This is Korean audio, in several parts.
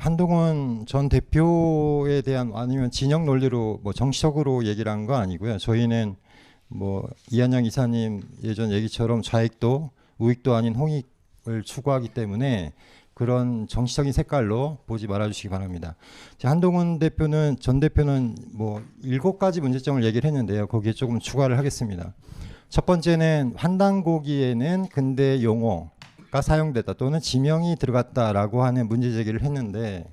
한동훈 전 대표에 대한 아니면 진영 논리로 뭐 정치적으로 얘기를 한 거 아니고요. 저희는 뭐 이한영 이사님 예전 얘기처럼 좌익도 우익도 아닌 홍익을 추구하기 때문에 그런 정치적인 색깔로 보지 말아주시기 바랍니다. 한동훈 대표는 전 대표는 뭐 7가지 문제점을 얘기를 했는데요. 거기에 조금 추가를 하겠습니다. 첫 번째는 환단고기에는 근대 용어가 사용됐다 또는 지명이 들어갔다라고 하는 문제 제기를 했는데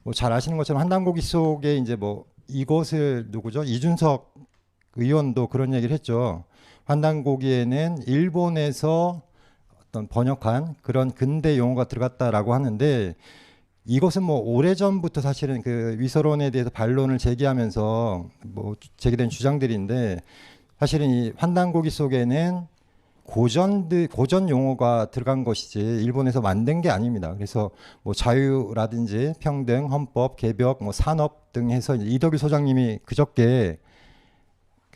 뭐 잘 아시는 것처럼 환단고기 속에 이제 뭐 이것을 누구죠? 이준석 의원도 그런 얘기를 했죠. 환단고기에는 일본에서 어떤 번역한 그런 근대 용어가 들어갔다라고 하는데 이것은 뭐 오래전부터 사실은 그 위서론에 대해서 반론을 제기하면서 뭐 제기된 주장들인데 사실은 이 환단고기 속에는 고전 용어가 들어간 것이지 일본에서 만든 게 아닙니다. 그래서 뭐 자유라든지 평등, 헌법, 개벽, 뭐 산업 등 해서 이덕일 소장님이 그저께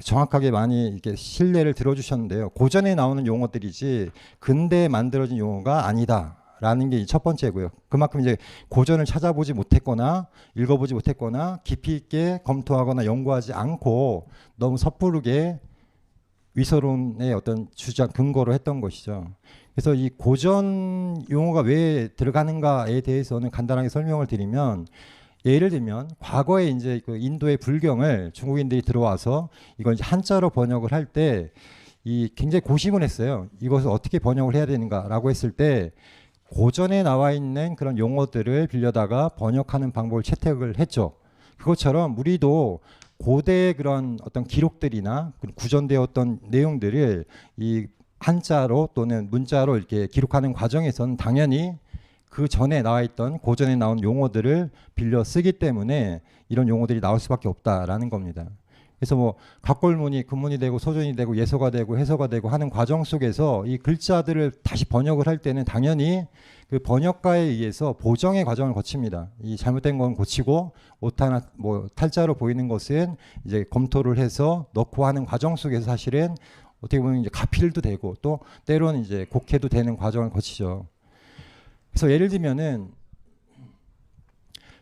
정확하게 많이 이렇게 신뢰를 들어주셨는데요. 고전에 나오는 용어들이지 근대에 만들어진 용어가 아니다라는 게 첫 번째고요. 그만큼 이제 고전을 찾아보지 못했거나 읽어보지 못했거나 깊이 있게 검토하거나 연구하지 않고 너무 섣부르게 위서론의 어떤 주장 근거로 했던 것이죠. 그래서 이 고전 용어가 왜 들어가는가에 대해서는 간단하게 설명을 드리면 예를 들면 과거에 이제 그 인도의 불경을 중국인들이 들어와서 이걸 이제 한자로 번역을 할 때 이 굉장히 고심을 했어요. 이것을 어떻게 번역을 해야 되는가라고 했을 때 고전에 나와 있는 그런 용어들을 빌려다가 번역하는 방법을 채택을 했죠. 그것처럼 우리도 고대의 그런 어떤 기록들이나 구전되었던 내용들을 이 한자로 또는 문자로 이렇게 기록하는 과정에서는 당연히 그 전에 나와 있던 고전에 나온 용어들을 빌려 쓰기 때문에 이런 용어들이 나올 수밖에 없다라는 겁니다. 그래서 뭐 각골문이 근문이 되고 소전이 되고 예서가 되고 해서가 되고 하는 과정 속에서 이 글자들을 다시 번역을 할 때는 당연히 그 번역가에 의해서 보정의 과정을 거칩니다. 이 잘못된 건 고치고 오타나 뭐 탈자로 보이는 것은 이제 검토를 해서 넣고 하는 과정 속에서 사실은 어떻게 보면 이제 가필도 되고 또 때로는 이제 곡해도 되는 과정을 거치죠. 그래서 예를 들면은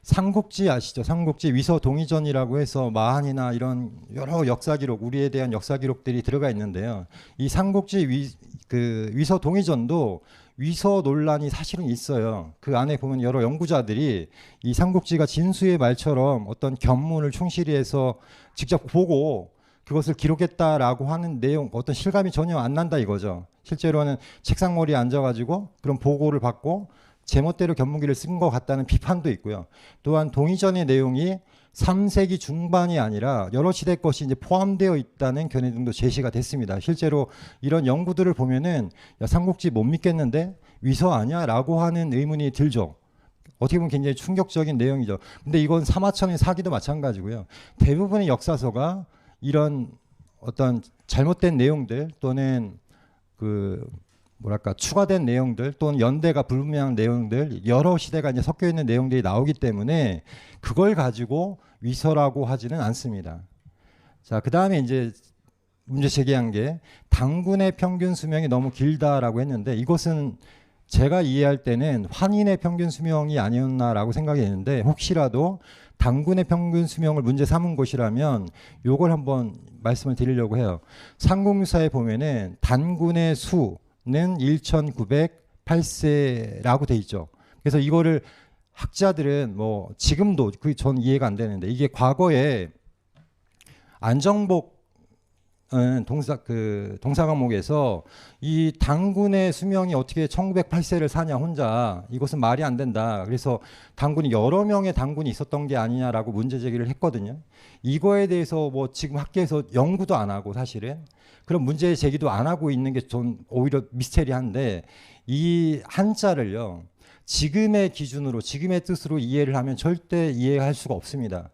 삼국지 아시죠? 삼국지 위서 동의전이라고 해서 마한이나 이런 여러 역사 기록, 우리에 대한 역사 기록들이 들어가 있는데요. 이 삼국지 위서 동의전도 위서 논란이 사실은 있어요. 그 안에 보면 여러 연구자들이 이 삼국지가 진수의 말처럼 어떤 견문을 충실히 해서 직접 보고 그것을 기록했다라고 하는 내용, 어떤 실감이 전혀 안 난다 이거죠. 실제로는 책상머리에 앉아가지고 그런 보고를 받고 제멋대로 견문기를 쓴 것 같다는 비판도 있고요. 또한 동의전의 내용이 3세기 중반이 아니라 여러 시대 것이 이제 포함되어 있다는 견해 등도 제시가 됐습니다. 실제로 이런 연구들을 보면은 야, 삼국지 못 믿겠는데 위서 아니야라고 하는 의문이 들죠. 어떻게 보면 굉장히 충격적인 내용이죠. 근데 이건 사마천의 사기도 마찬가지고요. 대부분의 역사서가 이런 어떤 잘못된 내용들 또는 그 뭐랄까 추가된 내용들 또는 연대가 불분명한 내용들 여러 시대가 이제 섞여 있는 내용들이 나오기 때문에 그걸 가지고 위서라고 하지는 않습니다. 자, 그다음에 이제 문제 제기한 게 당군의 평균 수명이 너무 길다라고 했는데 이것은 제가 이해할 때는 환인의 평균 수명이 아니었나라고 생각이 되는데 혹시라도 당군의 평균 수명을 문제 삼은 것이라면 요걸 한번 말씀을 드리려고 해요. 삼국유사에 보면은 단군의 수 는 1908세라고 돼 있죠. 그래서 이거를 학자들은 뭐 지금도 그 전 이해가 안 되는데 이게 과거에 안정복 동사 과목에서 이 당군의 수명이 어떻게 1908세를 사냐 혼자 이것은 말이 안 된다. 그래서 당군이 여러 명의 당군이 있었던 게 아니냐라고 문제 제기를 했거든요. 이거에 대해서 뭐 지금 학계에서 연구도 안 하고 사실은 그런 문제 제기도 안 하고 있는 게 좀 오히려 미스테리한데 이 한자를요 지금의 기준으로 지금의 뜻으로 이해를 하면 절대 이해할 수가 없습니다.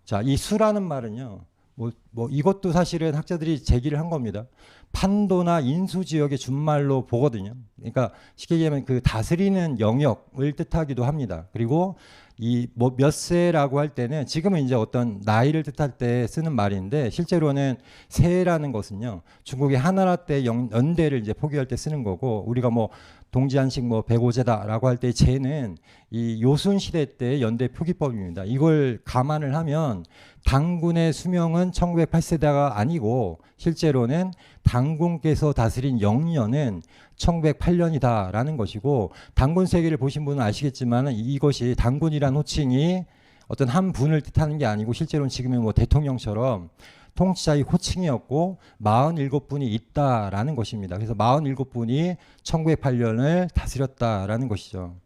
자, 이 수라는 말은요 뭐 이것도 사실은 학자들이 제기를 한 겁니다. 판도나 인수 지역의 준말로 보거든요. 그러니까 쉽게 얘기하면 그 다스리는 영역을 뜻하기도 합니다. 그리고 이 뭐 몇 세라고 할 때는 지금은 이제 어떤 나이를 뜻할 때 쓰는 말인데 실제로는 세라는 것은요 중국의 한나라 때 연대를 이제 포기할 때 쓰는 거고 우리가 뭐 동지한식 뭐 백오제다라고 할 때 제는 이 요순 시대 때 연대 표기법입니다. 이걸 감안을 하면 당군의 수명은 1908세대가 아니고 실제로는 당군께서 다스린 영년은 1908년이다라는 것이고, 당군 세계를 보신 분은 아시겠지만 이것이 당군이란 호칭이 어떤 한 분을 뜻하는 게 아니고 실제로는 지금의 뭐 대통령처럼 통치자의 호칭이었고 47분이 있다라는 것입니다. 그래서 47분이 1908년을 다스렸다라는 것이죠.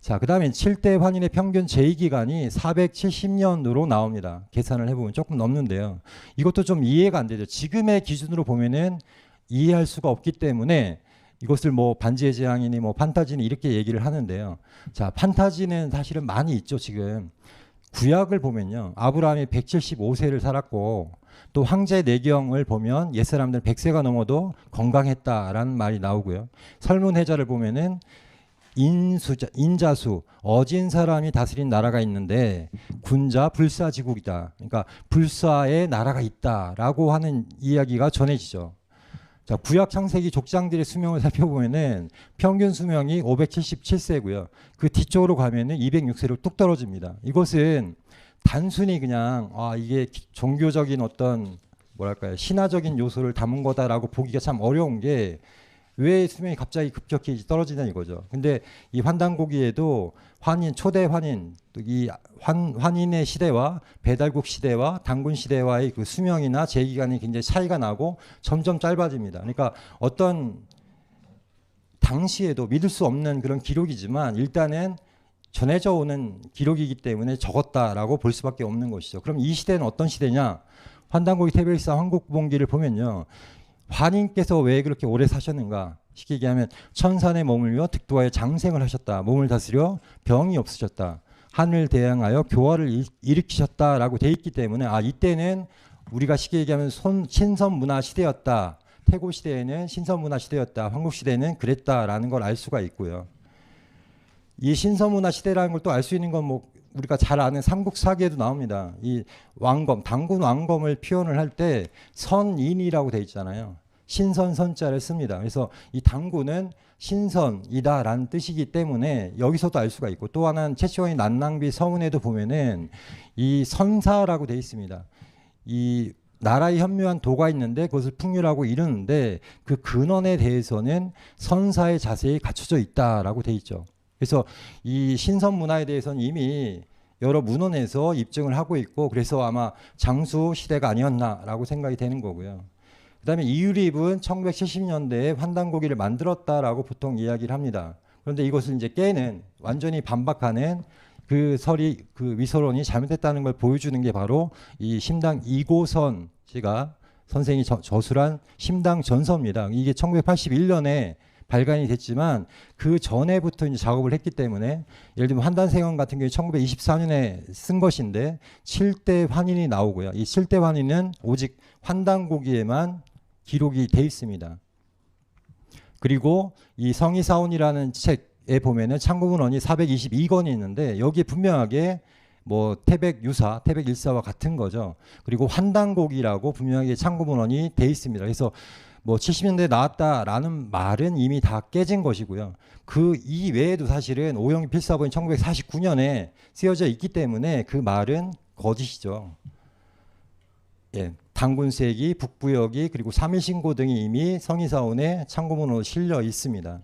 자, 그 다음에 7대 환인의 평균 재위기간이 470년으로 나옵니다. 계산을 해보면 조금 넘는데요. 이것도 좀 이해가 안 되죠. 지금의 기준으로 보면은 이해할 수가 없기 때문에 이것을 뭐 반지의 제왕이니 뭐 판타지니 이렇게 얘기를 하는데요. 자, 판타지는 사실은 많이 있죠. 지금 구약을 보면요, 아브라함이 175세를 살았고, 또 황제 내경을 보면 옛사람들 100세가 넘어도 건강했다라는 말이 나오고요. 설문해자를 보면은 인자수, 어진 사람이 다스린 나라가 있는데 군자 불사지국이다. 그러니까 불사의 나라가 있다라고 하는 이야기가 전해지죠. 자, 구약 창세기 족장들의 수명을 살펴보면은 평균 수명이 577세고요. 그 뒤쪽으로 가면은 206세로 뚝 떨어집니다. 이것은 단순히 그냥 이게 종교적인 어떤 뭐랄까요, 신화적인 요소를 담은 거다라고 보기가 참 어려운 게, 왜 수명이 갑자기 급격히 떨어지냐 이거죠. 근데 이 환단고기에도 환인, 초대 환인, 이 환인의 시대와 배달국 시대와 당군 시대와의 그 수명이나 재기간이 굉장히 차이가 나고 점점 짧아집니다. 그러니까 어떤 당시에도 믿을 수 없는 그런 기록이지만 일단은 전해져 오는 기록이기 때문에 적었다라고 볼 수밖에 없는 것이죠. 그럼 이 시대는 어떤 시대냐? 환단고기 태백일사 황국봉기를 보면요, 환인께서 왜 그렇게 오래 사셨는가? 쉽게 얘기하면 천산에 머물며 득도하여 장생을 하셨다. 몸을 다스려 병이 없으셨다. 하늘 대항하여 교화를 일으키셨다라고 돼 있기 때문에 이때는 우리가 쉽게 얘기하면 신선문화 시대였다. 태고 시대에는 신선문화 시대였다. 황국 시대는 그랬다라는 걸 알 수가 있고요. 이 신선문화 시대라는 걸 또 알 수 있는 건 뭐 우리가 잘 아는 삼국사기에도 나옵니다. 이 왕검, 당군 왕검을 표현을 할 때 선인이라고 돼 있잖아요. 신선선자를 씁니다. 그래서 이 당군은 신선이다라는 뜻이기 때문에 여기서도 알 수가 있고, 또 하나는 최초의 난낭비 서문에도 보면은 이 선사라고 돼 있습니다. 이 나라의 현묘한 도가 있는데 그것을 풍류라고 이르는데 그 근원에 대해서는 선사의 자세히 갖춰져 있다라고 돼 있죠. 그래서 이 신선 문화에 대해서는 이미 여러 문헌에서 입증을 하고 있고, 그래서 아마 장수 시대가 아니었나라고 생각이 되는 거고요. 그다음에 이유립은 1970년대에 환단고기를 만들었다라고 보통 이야기를 합니다. 그런데 이것을 이제 깨는, 완전히 반박하는 그 설이, 그 위설론이 잘못됐다는 걸 보여주는 게 바로 이 심당 이고선 씨가 선생이 저술한 심당 전서입니다. 이게 1981년에 발간이 됐지만 그 전에부터 이제 작업을 했기 때문에, 예를 들면 환단생원 같은 경우에 1924년에 쓴 것인데 7대 환인이 나오고요. 이 7대 환인은 오직 환단고기에만 기록이 돼 있습니다. 그리고 이 성의사원이라는 책에 보면은 참고문헌이 422권이 있는데 여기에 분명하게 뭐 태백유사, 태백일사와 같은 거죠. 그리고 환단고기라고 분명하게 참고문헌이 돼 있습니다. 그래서 뭐 70년대에 나왔다라는 말은 이미 다 깨진 것이고요. 그 이외에도 사실은 오영희 필사본이 1949년에 쓰여져 있기 때문에 그 말은 거짓이죠. 예, 당군세기, 북부역이, 그리고 삼일신고 등이 이미 성의사원에 참고문헌으로 실려 있습니다.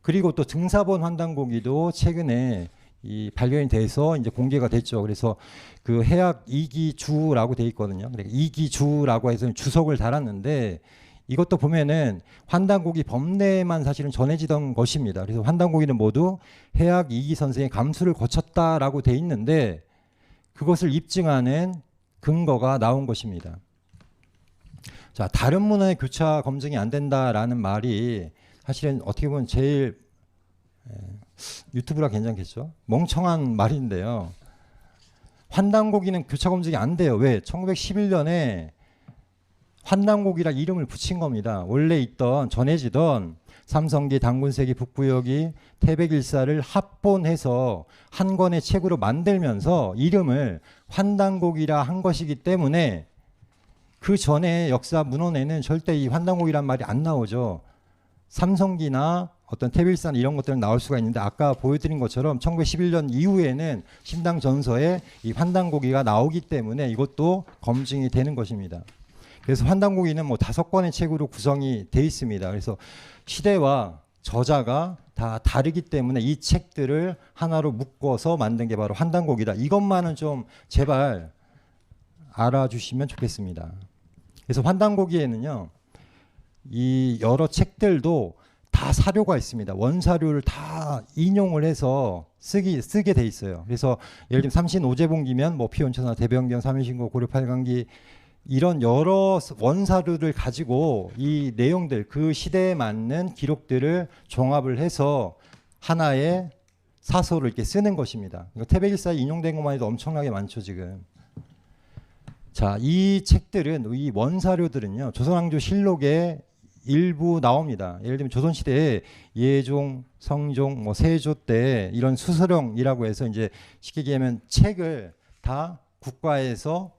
그리고 또 등사본 환단고기도 최근에 이 발견이 돼서 이제 공개가 됐죠. 그래서 그 해약 이기주라고 돼 있거든요. 이기주라고 해서 주석을 달았는데 이것도 보면은 환단고기 법내에만 사실은 전해지던 것입니다. 그래서 환단고기는 모두 해약 이기 선생의 감수를 거쳤다라고 돼 있는데 그것을 입증하는 근거가 나온 것입니다. 자, 다른 문헌의 교차 검증이 안 된다라는 말이 사실은 어떻게 보면 제일 유튜브라 괜찮겠죠? 멍청한 말인데요. 환단고기는 교차 검증이 안 돼요. 왜? 1911년에 환단고기라 이름을 붙인 겁니다. 원래 있던, 전해지던 삼성기, 당군세기, 북부역이, 태백일사를 합본해서 한 권의 책으로 만들면서 이름을 환단고기라 한 것이기 때문에 그 전에 역사 문헌에는 절대 이 환단고기란 말이 안 나오죠. 삼성기나 어떤 태빌산 이런 것들은 나올 수가 있는데 아까 보여드린 것처럼 1911년 이후에는 신당 전서에 이 환단고기가 나오기 때문에 이것도 검증이 되는 것입니다. 그래서 환단고기는 뭐 5권의 책으로 구성이 돼 있습니다. 그래서 시대와 저자가 다 다르기 때문에 이 책들을 하나로 묶어서 만든 게 바로 환단고기다. 이것만은 좀 제발 알아주시면 좋겠습니다. 그래서 환단고기에는요, 이 여러 책들도 다 사료가 있습니다. 원사료를 다 인용을 해서 쓰게 돼 있어요. 그래서 예를 들면 삼신오제본기면 뭐 피온천하, 대변경, 삼인신고, 고려팔강기 이런 여러 원사료를 가지고 이 내용들, 그 시대에 맞는 기록들을 종합을 해서 하나의 사서를 이렇게 쓰는 것입니다. 태백일사에 인용된 것만 해도 엄청나게 많죠, 지금. 자, 이 책들은, 이 원사료들은요, 조선왕조 실록에 일부 나옵니다. 예를 들면 조선시대에 예종, 성종, 뭐 세조 때 이런 수서령이라고 해서 이제 쉽게 얘기하면 책을 다 국가에서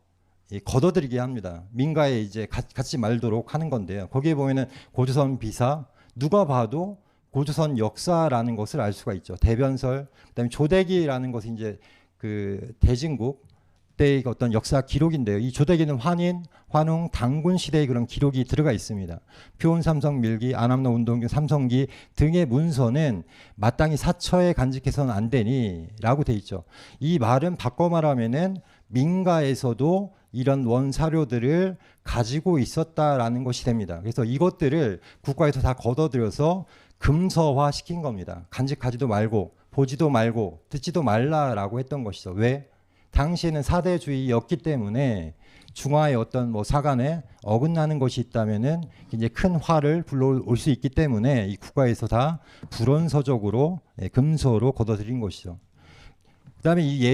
걷어들이게 합니다. 민가에 이제 같이 말도록 하는 건데요. 거기에 보면은 고조선 비사, 누가 봐도 고조선 역사라는 것을 알 수가 있죠. 대변설, 그다음에 조대기라는 것이 이제 그 대진국 때의 어떤 역사 기록인데요. 이 조대기는 환인, 환웅, 당군 시대의 그런 기록이 들어가 있습니다. 표온 삼성 밀기, 안암로 운동기, 삼성기 등의 문서는 마땅히 사처에 간직해서는 안 되니라고 돼 있죠. 이 말은 바꿔 말하면은 민가에서도 이런 원사료들을 가지고 있었다라는 것이 됩니다. 그래서 이것들을 국가에서 다 걷어들여서 금서화 시킨 겁니다. 간직하지도 말고 보지도 말고 듣지도 말라라고 했던 것이죠. 왜? 당시에는 사대주의였기 때문에 중화의 어떤 뭐 사관에 어긋나는 것이 있다면은 이제 큰 화를 불러올 수 있기 때문에 이 국가에서 다 불원서적으로 금서로 걷어들인 것이죠. 그다음에 이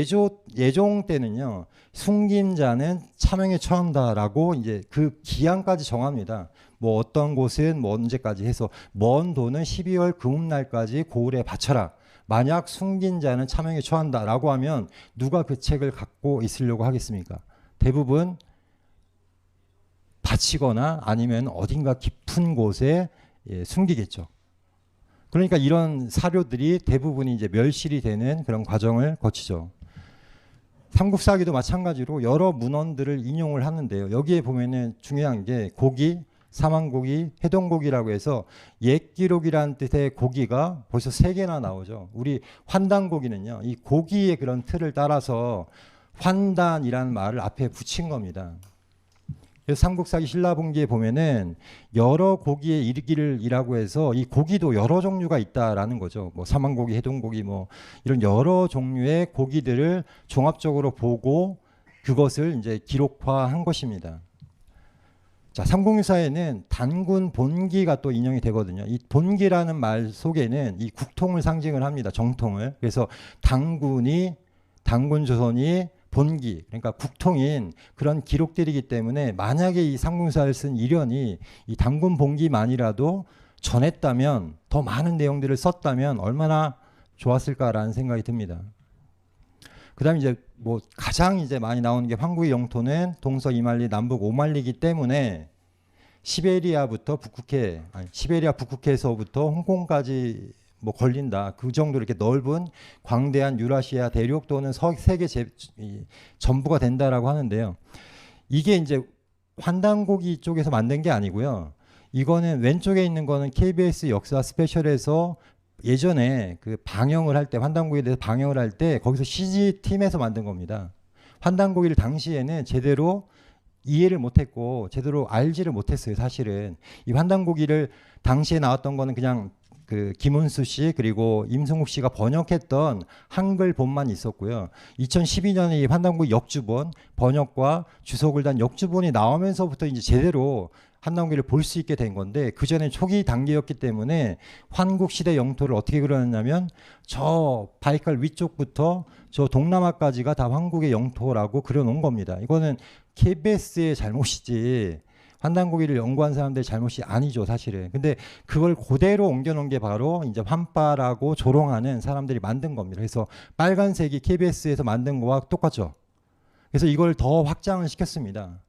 예종 때는요, 숨긴 자는 차명에 처한다라고 이제 그 기한까지 정합니다. 뭐 어떤 곳은 뭐 언제까지 해서 먼 돈은 12월 금음날까지 고을에 바쳐라. 만약 숨긴 자는 차명에 처한다라고 하면 누가 그 책을 갖고 있으려고 하겠습니까? 대부분 바치거나 아니면 어딘가 깊은 곳에 숨기겠죠. 그러니까 이런 사료들이 대부분이 이제 멸실이 되는 그런 과정을 거치죠. 삼국사기도 마찬가지로 여러 문헌들을 인용을 하는데요. 여기에 보면은 중요한 게 고기, 사망고기, 해동고기라고 해서 옛 기록이라는 뜻의 고기가 벌써 3개나 나오죠. 우리 환단고기는요, 이 고기의 그런 틀을 따라서 환단이라는 말을 앞에 붙인 겁니다. 그래서 삼국사기 신라분기에 보면은 여러 고기의 이르기를이라고 해서 이 고기도 여러 종류가 있다라는 거죠. 뭐 사망고기, 해동고기 뭐 이런 여러 종류의 고기들을 종합적으로 보고 그것을 이제 기록화한 것입니다. 자, 삼국유사에는 단군 본기가 또 인용이 되거든요. 이 본기라는 말 속에는 이 국통을 상징을 합니다. 정통을. 그래서 당군 조선이 본기, 그러니까 국통인 그런 기록들이기 때문에 만약에 이 삼국유사를 쓴 일현이 이 당군 본기만이라도 전했다면, 더 많은 내용들을 썼다면 얼마나 좋았을까라는 생각이 듭니다. 그다음에 이제 뭐 가장 이제 많이 나오는 게 황구의 영토는 동서 이만리, 남북 5만리이기 때문에 시베리아부터 북극해, 시베리아 북극해에서부터 홍콩까지 뭐 걸린다. 그 정도로 이렇게 넓은 광대한 유라시아 대륙 또는 세계 전부가 된다라고 하는데요. 이게 이제 환단고기 쪽에서 만든 게 아니고요. 이거는 왼쪽에 있는 거는 KBS 역사 스페셜에서 예전에 그 방영을 할 때, 환단고기에 대해서 방영을 할 때 거기서 CG팀에서 만든 겁니다. 환단고기를 당시에는 제대로 이해를 못했고 제대로 알지를 못했어요. 사실은 이 환단고기를 당시에 나왔던 거는 그냥 그 김은수 씨 그리고 임승욱 씨가 번역했던 한글 본만 있었고요. 2012년에 이 환단고기 역주본 번역과 주석을 단 역주본이 나오면서부터 이제 제대로 한나홍기를 볼 수 있게 된 건데, 그 전에 초기 단계였기 때문에 환국 시대 영토를 어떻게 그려놨냐면 저 바이칼 위쪽부터 저 동남아까지가 다 한국의 영토라고 그려놓은 겁니다. 이거는 KBS의 잘못이지 환단고기를 연구한 사람들의 잘못이 아니죠, 사실은. 근데 그걸 그대로 옮겨놓은 게 바로 이제 환빠라고 조롱하는 사람들이 만든 겁니다. 그래서 빨간색이 KBS에서 만든 거와 똑같죠. 그래서 이걸 더 확장을 시켰습니다.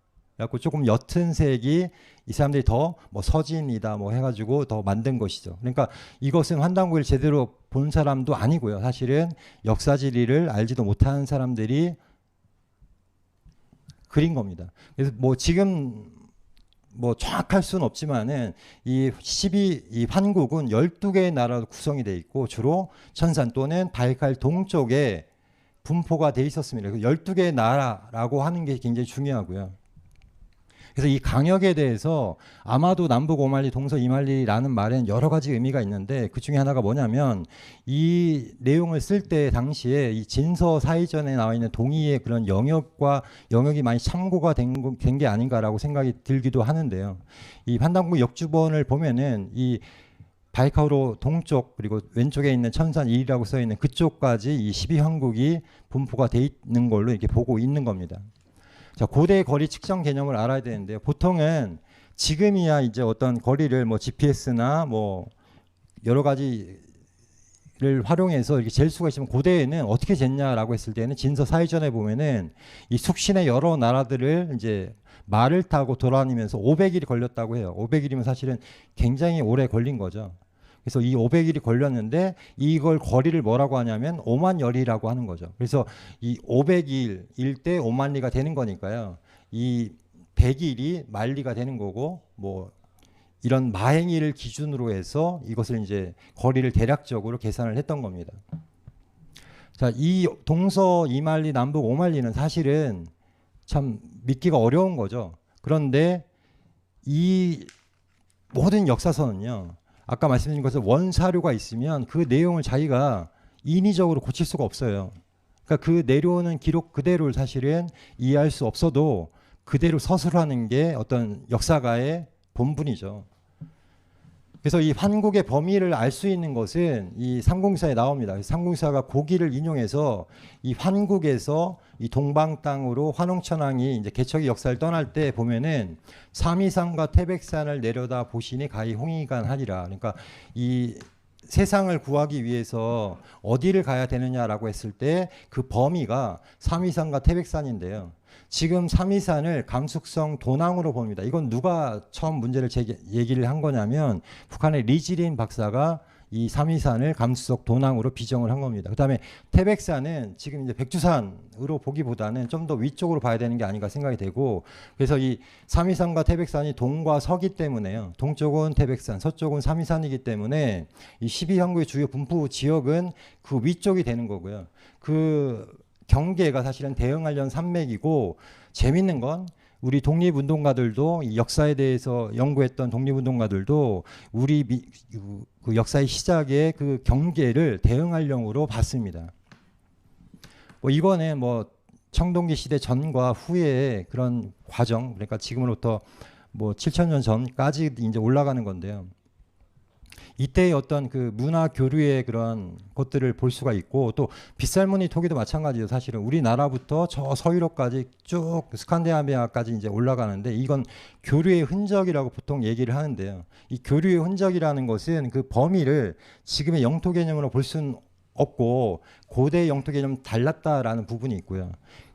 그래갖고 조금 옅은 색이 이 사람들이 더 뭐 서진이다 뭐 해가지고 더 만든 것이죠. 그러니까 이것은 환단고기를 제대로 본 사람도 아니고요. 사실은 역사 지리를 알지도 못하는 사람들이 그린 겁니다. 그래서 뭐 지금 뭐 정확할 수는 없지만은 이 환국은 12개의 나라로 구성이 돼 있고 주로 천산 또는 바이칼 동쪽에 분포가 돼 있었습니다. 12개의 나라라고 하는 게 굉장히 중요하고요. 그래서 이 강역에 대해서 아마도 남북 오만리 동서 이만리라는 말에는 여러 가지 의미가 있는데 그 중에 하나가 뭐냐면 이 내용을 쓸 때 당시에 이 진서 사이전에 나와 있는 동의의 그런 영역이 많이 참고가 된 게 아닌가라고 생각이 들기도 하는데요. 이 판단국 역주본을 보면은 이 바이카우로 동쪽 그리고 왼쪽에 있는 천산 1이라고 써 있는 그쪽까지 이 12황국이 분포가 돼 있는 걸로 이렇게 보고 있는 겁니다. 자, 고대 거리 측정 개념을 알아야 되는데요. 보통은 지금이야 이제 어떤 거리를 뭐 GPS나 뭐 여러 가지를 활용해서 이렇게 잴 수가 있지만 고대에는 어떻게 쟀냐라고 했을 때는 진서 사이전에 보면은 이 숙신의 여러 나라들을 이제 말을 타고 돌아다니면서 500일이 걸렸다고 해요. 500일이면 사실은 굉장히 오래 걸린 거죠. 그래서 이 500일이 걸렸는데 이걸 거리를 뭐라고 하냐면 5만 열이라고 하는 거죠. 그래서 이 500일일 때 5만 리가 되는 거니까요. 이 100일이 만리가 되는 거고 뭐 이런 마행일을 기준으로 해서 이것을 이제 거리를 대략적으로 계산을 했던 겁니다. 자, 이 동서 2만리, 남북 5만리는 사실은 참 믿기가 어려운 거죠. 그런데 이 모든 역사서는요. 아까 말씀드린 것처럼 원사료가 있으면 그 내용을 자기가 인위적으로 고칠 수가 없어요. 그러니까 그 내려오는 기록 그대로를 사실은 이해할 수 없어도 그대로 서술하는 게 어떤 역사가의 본분이죠. 그래서 이 환국의 범위를 알 수 있는 것은 이 삼국사에 나옵니다. 삼국사가 고기를 인용해서 이 환국에서 이 동방 땅으로 환웅천왕이 이제 개척의 역사를 떠날 때 보면은 삼위산과 태백산을 내려다 보시니 가히 홍익간 하리라. 그러니까 이 세상을 구하기 위해서 어디를 가야 되느냐라고 했을 때 그 범위가 삼위산과 태백산인데요. 지금 삼위산을 감숙성 도낭으로 봅니다. 이건 누가 처음 문제를 얘기를 한 거냐면 북한의 리지린 박사가 이 삼위산을 감숙성 도낭으로 비정을 한 겁니다. 그다음에 태백산은 지금 이제 백두산으로 보기보다는 좀 더 위쪽으로 봐야 되는 게 아닌가 생각이 되고 그래서 이 삼위산과 태백산이 동과 서기 때문에요. 동쪽은 태백산, 서쪽은 삼위산이기 때문에 이 12황국의 주요 분포 지역은 그 위쪽이 되는 거고요. 그 경계가 사실은 대응하려는 산맥이고 재밌는 건 우리 독립운동가들도 이 역사에 대해서 연구했던 독립운동가들도 우리 그 역사의 시작의 그 경계를 대응할령으로 봤습니다. 뭐 이거는 뭐 청동기 시대 전과 후의 그런 과정 그러니까 지금으로부터 뭐 7,000년 전까지 이제 올라가는 건데요. 이때의 어떤 그 문화 교류의 그런 것들을 볼 수가 있고 또 빗살무늬 토기도 마찬가지죠. 사실은 우리나라부터 저 서유럽까지 쭉 스칸디나비아까지 이제 올라가는데 이건 교류의 흔적이라고 보통 얘기를 하는데요. 이 교류의 흔적이라는 것은 그 범위를 지금의 영토 개념으로 볼 수는 없고 고대 영토 개념은 달랐다라는 부분이 있고요.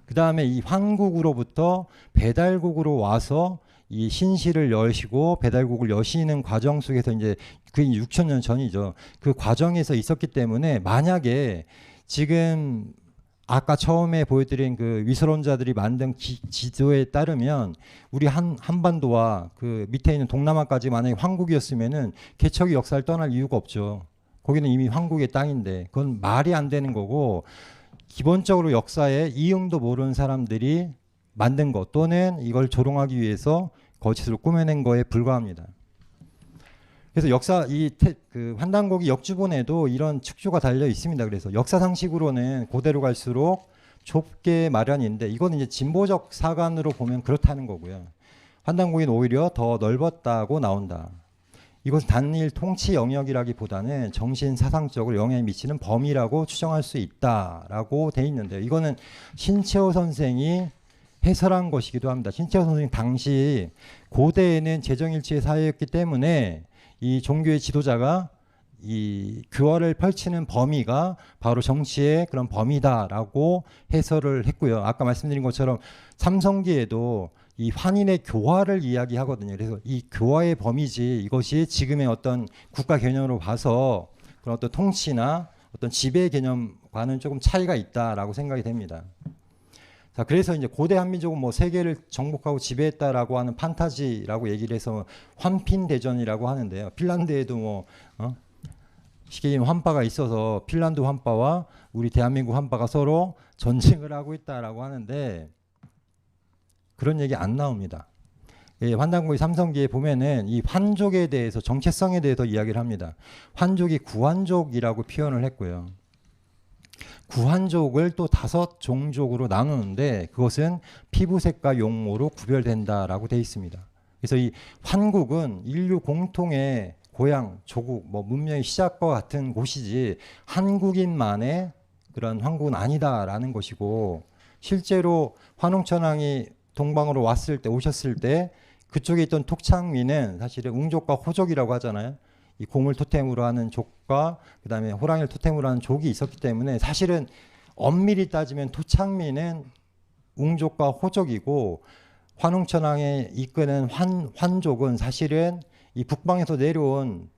그 다음에 이 황국으로부터 배달국으로 와서 이 신실을 여시고 배달국을 여시는 과정 속에서 이제 그 6,000년 전이죠. 그 과정에서 있었기 때문에 만약에 지금 아까 처음에 보여드린 그 위설론자들이 만든 지도에 따르면 우리 한반도와 그 밑에 있는 동남아까지 만약에 황국이었으면은 개척의 역사를 떠날 이유가 없죠. 거기는 이미 황국의 땅인데 그건 말이 안 되는 거고 기본적으로 역사에 이응도 모르는 사람들이 만든 것 또는 이걸 조롱하기 위해서 거짓으로 꾸며낸 거에 불과합니다. 그래서 역사 그 환단고기 역주본에도 이런 측조가 달려 있습니다. 그래서 역사상식으로는 고대로 갈수록 좁게 마련인데 이거는 이제 진보적 사관으로 보면 그렇다는 거고요. 환단고기는 오히려 더 넓었다고 나온다. 이것은 단일 통치 영역이라기보다는 정신 사상적으로 영향을 미치는 범위라고 추정할 수 있다라고 돼 있는데요. 이거는 신채호 선생이 해설한 것이기도 합니다. 신채호 선생님 당시 고대에는 재정일치의 사회였기 때문에 이 종교의 지도자가 이 교화를 펼치는 범위가 바로 정치의 그런 범위다라고 해설을 했고요. 아까 말씀드린 것처럼 삼성기에도 이 환인의 교화를 이야기하거든요. 그래서 이 교화의 범위지 이것이 지금의 어떤 국가 개념으로 봐서 그런 어떤 통치나 어떤 지배 개념과는 조금 차이가 있다라고 생각이 됩니다. 자, 그래서 이제 고대 한민족은 뭐 세계를 정복하고 지배했다라고 하는 판타지라고 얘기를 해서 환핀대전이라고 하는데요. 핀란드에도 뭐 시계인 환파가 있어서 핀란드 환파와 우리 대한민국 환파가 서로 전쟁을 하고 있다라고 하는데 그런 얘기 안 나옵니다. 예, 환단고의 삼성기에 보면은 이 환족에 대해서 정체성에 대해서 이야기를 합니다. 환족이 구환족이라고 표현을 했고요. 구환족을 또 5종족으로 나누는데 그것은 피부색과 용모로 구별된다라고 되어 있습니다. 그래서 이 환국은 인류 공통의 고향, 조국, 뭐 문명의 시작과 같은 곳이지 한국인만의 그런 황국은 아니다라는 것이고 실제로 환웅천왕이 동방으로 오셨을 때 그쪽에 있던 톡창민은 사실은 웅족과 호족이라고 하잖아요. 이 곰을 토템으로 하는 족과 그다음에 호랑이를 토템으로 하는 족이 있었기 때문에 사실은 엄밀히 따지면 토창민은 웅족과 호족이고 환웅천왕에 이끄는 환족은 사실은 이 북방에서 내려온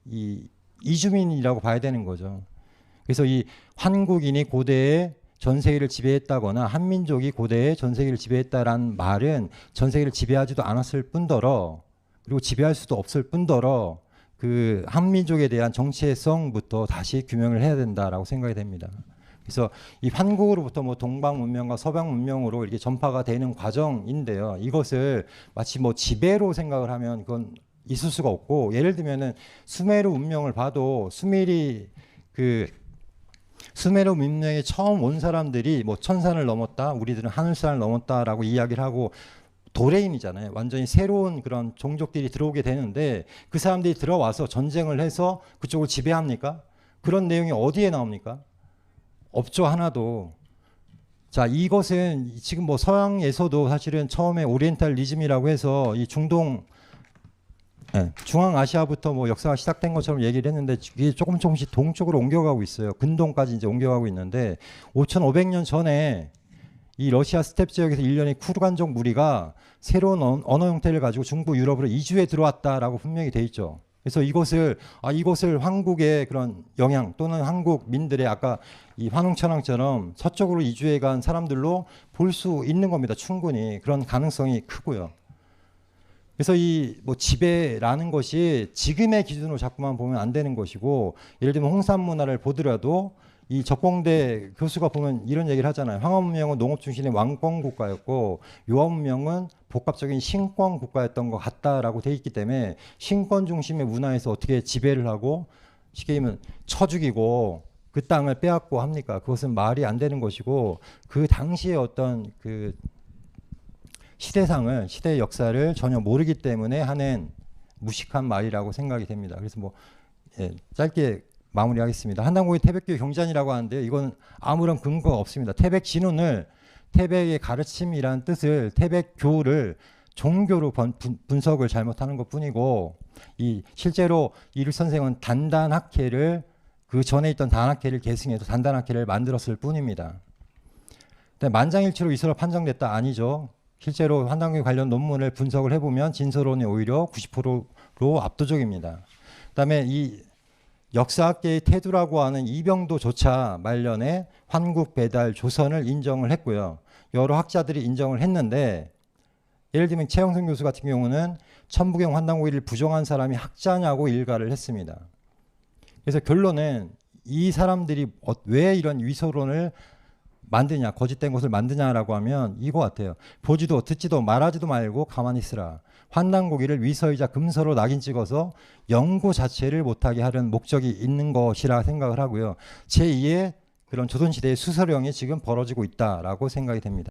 이 이주민이라고 봐야 되는 거죠. 그래서 이 한국인이 고대에 전 세계를 지배했다거나 한민족이 고대에 전 세계를 지배했다라는 말은 전 세계를 지배하지도 않았을 뿐더러 그리고 지배할 수도 없을 뿐더러 그 한민족에 대한 정체성부터 다시 규명을 해야 된다라고 생각이 됩니다. 그래서 이 한국으로부터 뭐 동방 문명과 서방 문명으로 이렇게 전파가 되는 과정인데요. 이것을 마치 뭐 지배로 생각을 하면 그건 있을 수가 없고 예를 들면은 수메르 문명을 봐도 수메르 문명에 처음 온 사람들이 뭐 천산을 넘었다, 우리들은 하늘산을 넘었다라고 이야기를 하고 도레인이잖아요. 완전히 새로운 그런 종족들이 들어오게 되는데 그 사람들이 들어와서 전쟁을 해서 그쪽을 지배합니까? 그런 내용이 어디에 나옵니까? 없죠, 하나도. 자, 이것은 지금 뭐 서양에서도 사실은 처음에 오리엔탈리즘이라고 해서 이 중앙아시아부터 뭐 역사가 시작된 것처럼 얘기를 했는데 이게 조금씩 동쪽으로 옮겨가고 있어요. 근동까지 이제 옮겨가고 있는데 5,500년 전에 이 러시아 스텝 지역에서 일련의 쿠르간족 무리가 새로운 언어 형태를 가지고 중부 유럽으로 이주해 들어왔다라고 분명히 돼 있죠. 그래서 이것을 한국의 그런 영향 또는 한국민들의 아까 이 환웅천왕처럼 서쪽으로 이주해 간 사람들로 볼 수 있는 겁니다. 충분히 그런 가능성이 크고요. 그래서 이 뭐 지배라는 것이 지금의 기준으로 자꾸만 보면 안 되는 것이고 예를 들면 홍산 문화를 보더라도 이 적공대 교수가 보면 이런 얘기를 하잖아요. 황하 문명은 농업 중심의 왕권 국가였고 요하 문명은 복합적인 신권 국가였던 것 같다라고 돼 있기 때문에 신권 중심의 문화에서 어떻게 지배를 하고 쉽게 얘기하면 쳐 죽이고 그 땅을 빼앗고 합니까? 그것은 말이 안 되는 것이고 그 당시의 어떤 그 시대의 역사를 전혀 모르기 때문에 하는 무식한 말이라고 생각이 됩니다. 그래서 뭐 짧게 마무리하겠습니다. 한단고의 태백교의 경전이라고 하는데 이건 아무런 근거가 없습니다. 태백 진운을 태백의 가르침이라는 뜻을 태백교를 종교로 분석을 잘못하는 것뿐이고 이 실제로 이룰 선생은 단단학회를 그 전에 있던 단학회를 계승해서 단단학회를 만들었을 뿐입니다. 만장일치로 이서로 판정됐다 아니죠. 실제로 한단고에 관련 논문을 분석을 해보면 진서론이 오히려 90%로 압도적입니다. 그다음에 이 역사학계의 태두라고 하는 이병도조차 말년에 환국 배달 조선을 인정을 했고요. 여러 학자들이 인정을 했는데 예를 들면 최영선 교수 같은 경우는 천부경 환단고일을 부정한 사람이 학자냐고 일가를 했습니다. 그래서 결론은 이 사람들이 왜 이런 위서론을 만드냐, 거짓된 것을 만드냐라고 하면 이거 같아요. 보지도 듣지도 말하지도 말고 가만히 있으라. 환단고기를 위서이자 금서로 낙인 찍어서 연구 자체를 못하게 하려는 목적이 있는 것이라 생각을 하고요. 제2의 그런 조선시대의 수서령이 지금 벌어지고 있다라고 생각이 됩니다.